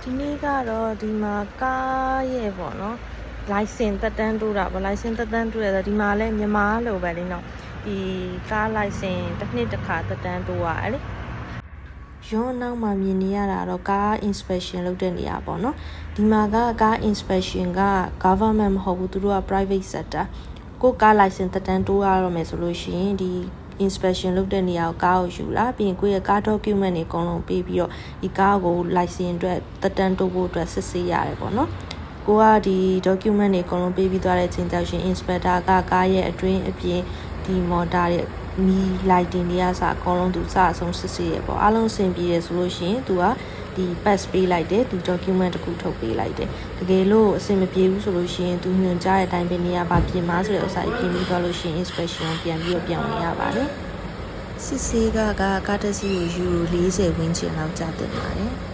ဒီနေ့ကတော့ဒီမှာကားရဲ့ပေါ့နော် license တက်တန်းတိုးတာပေါ့ license တက်တန်းတိုးရတော့ဒီမှာလည်းမြန်မာလိုပဲလေနော်ဒီကား license တစ်နှစ်တစ်ခါတက်တန်းတိုးရတယ်လေရုံးနောက်မှာမြင်နေရတာတော့ကား inspection လုပ်တဲ့နေရာပေါ့နော်ဒီမှာကကား inspection က government မဟုတ်ဘူးသူတို့က private sector ကိုကား license တက်တန်းတိုးရတော့မယ်ဆိုလို့ရှိရင်ဒီinspection လုပ်တဲ့နေရာကိုကားကိုယူလာပြီးရင်ကိုယ့်ရဲ့ကား document တွေအကုန်လုံးပေးပြီးတော့ဒီကားကို license အတွက်တက်တန်းတိုးဖို့အတွက်စစ်ဆေးရတယ်ပေါ့နော်ကိုကဒီ document တွေအကုန်လုံးပေးပြီးသွားတဲ့အချိန်ကျရင် inspector ကကားရဲ့အတွင်းအပြင်ဒီ motor တွေမီ lighting တွေကစအကုန်လုံးသူစအဆုံးစစ်ဆေးရပေါ့အားလုံးအဆင်ပြေတယ်ဆိုလို့ရှိရင်သူကဒီ pass ပေးလိုက်တယ်ဒီ document တခုထုတ်ပေးလိုက်တယ်တကယ်လို့အဆင်မပြေဘူးဆိုလို့ရှိရင်သူညွှန်ကြားတဲ့အတိုင်းပဲနေရာပါပြင်မှာဆိုတဲ့ဥစ္စာကြီးပြင်ပြီးသွားလို့ရှိရင် inspection ပြန်ပြီးတော့ပြန်ဝင်ရပါတယ်စစ်ဆေးကကားတစ်စီးကိုယူရို40ဝန်းကျင်လောက်ကျတင်ပါတယ်